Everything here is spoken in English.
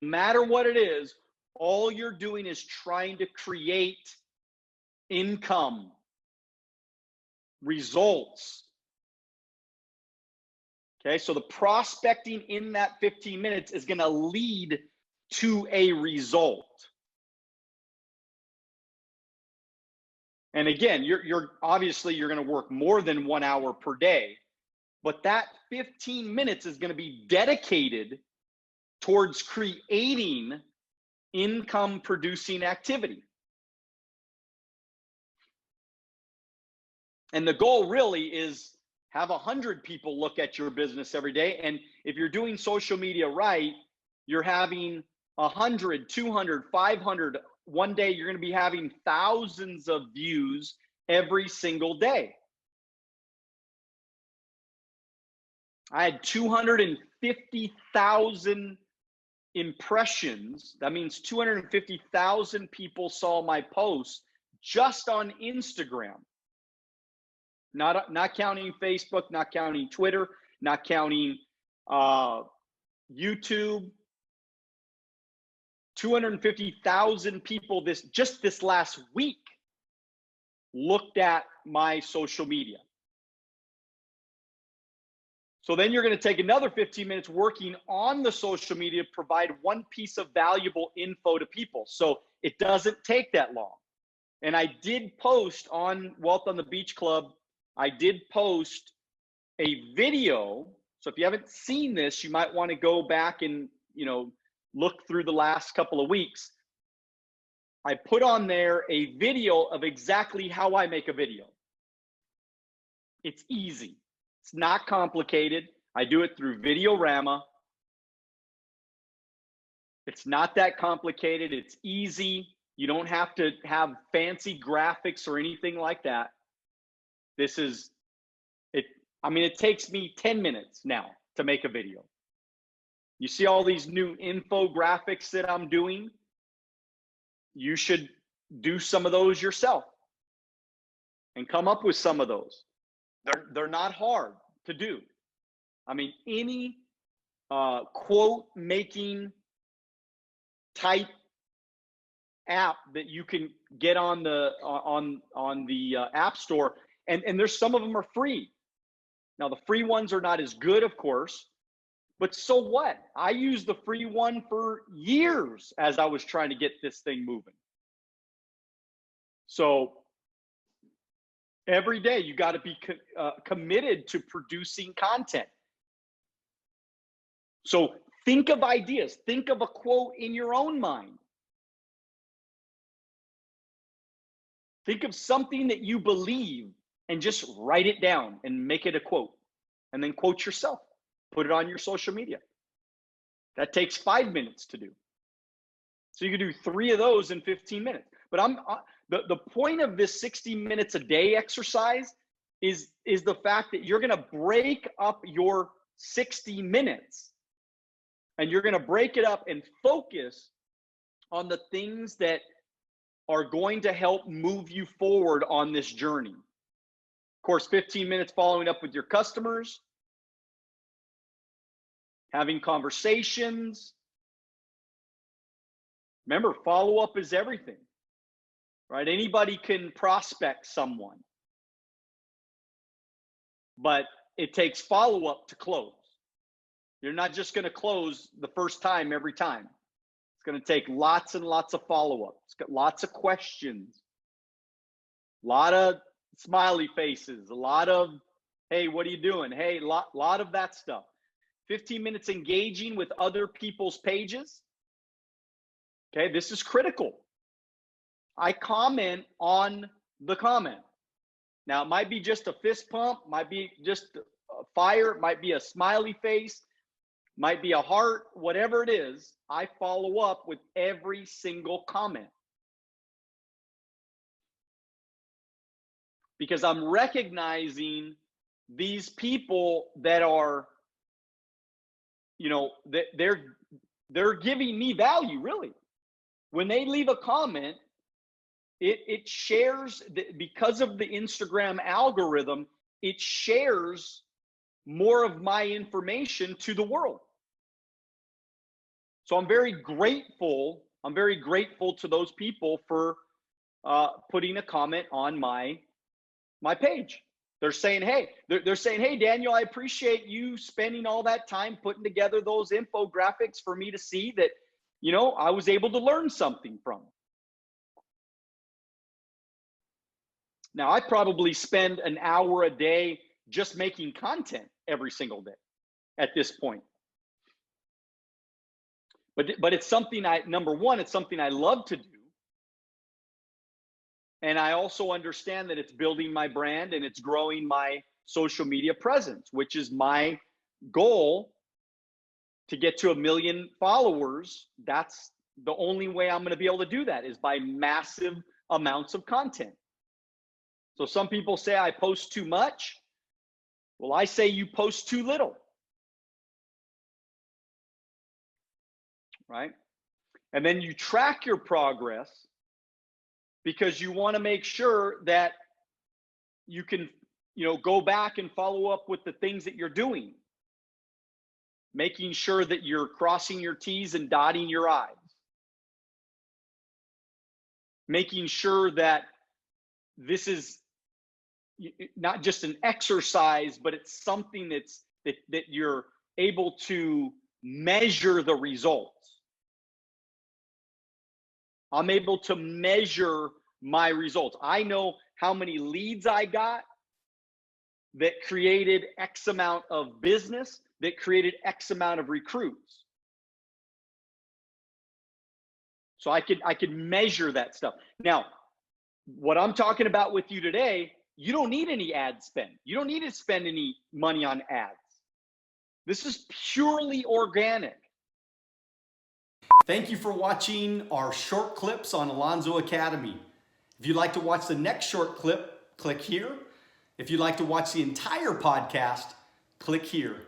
matter what it is, all you're doing is trying to create income, results. Okay, so the prospecting in that 15 minutes is going to lead to a result. And again, you're obviously you're going to work more than 1 hour per day, but that 15 minutes is going to be dedicated towards creating income producing activity. And the goal really is have 100 people look at your business every day. And if you're doing social media right, you're having 100, 200, 500. One day you're going to be having thousands of views every single day. I had 250,000 impressions. That means 250,000 people saw my post just on Instagram. Not counting Facebook, not counting Twitter, not counting YouTube. 250,000 people just this last week looked at my social media. So then you're going to take another 15 minutes working on the social media, provide one piece of valuable info to people. So it doesn't take that long. And I did post on Wealth on the Beach Club, I did post a video. So if you haven't seen this, you might want to go back and, look through the last couple of weeks. I put on there a video of exactly how I make a video. It's easy. It's not complicated. I do it through Videorama. It's not that complicated. It's easy. You don't have to have fancy graphics or anything like that. This is it. I mean, it takes me 10 minutes now to make a video. You see all these new infographics that I'm doing? You should do some of those yourself and come up with some of those. They're not hard to do. I mean, any quote making type app that you can get on the App Store, and there's some of them are free. Now the free ones are not as good, of course, but so what? I used the free one for years as I was trying to get this thing moving. So every day you got to be committed to producing content. So think of ideas. Think of a quote in your own mind. Think of something that you believe and just write it down and make it a quote, and then quote yourself. Put it on your social media. That takes 5 minutes to do. So you can do 3 of those in 15 minutes. But the point of this 60 minutes a day exercise is the fact that you're going to break up your 60 minutes, and you're going to break it up and focus on the things that are going to help move you forward on this journey. Of course, 15 minutes following up with your customers, having conversations. Remember, follow-up is everything, right? Anybody can prospect someone, but it takes follow-up to close. You're not just going to close the first time every time. It's going to take lots and lots of follow-up. It's got lots of questions, a lot of smiley faces, a lot of, hey, what are you doing? Hey, lot of that stuff. 15 minutes engaging with other people's pages. Okay, this is critical. I comment on the comment. Now, it might be just a fist pump, might be just a fire, might be a smiley face, might be a heart, whatever it is. I follow up with every single comment, because I'm recognizing these people that are, they're giving me value, really. When they leave a comment, it shares, because of the Instagram algorithm, it shares more of my information to the world. So I'm very grateful. I'm very grateful to those people for putting a comment on my page. They're saying, hey, Daniel, I appreciate you spending all that time putting together those infographics for me to see that, I was able to learn something from. Now, I probably spend an hour a day just making content every single day at this point. But it's something number one, it's something I love to do. And I also understand that it's building my brand and it's growing my social media presence, which is my goal to get to 1 million followers. That's the only way I'm going to be able to do that, is by massive amounts of content. So some people say I post too much. Well, I say you post too little. Right? And then you track your progress, because you want to make sure that you can, go back and follow up with the things that you're doing, making sure that you're crossing your T's and dotting your I's, making sure that this is not just an exercise, but it's something that you're able to measure the results. I'm able to measure my results. I know how many leads I got that created X amount of business, that created X amount of recruits. So I could measure that stuff. Now, what I'm talking about with you today, you don't need any ad spend. You don't need to spend any money on ads. This is purely organic. Thank you for watching our short clips on Alonzo Academy. If you'd like to watch the next short clip, click here. If you'd like to watch the entire podcast, click here.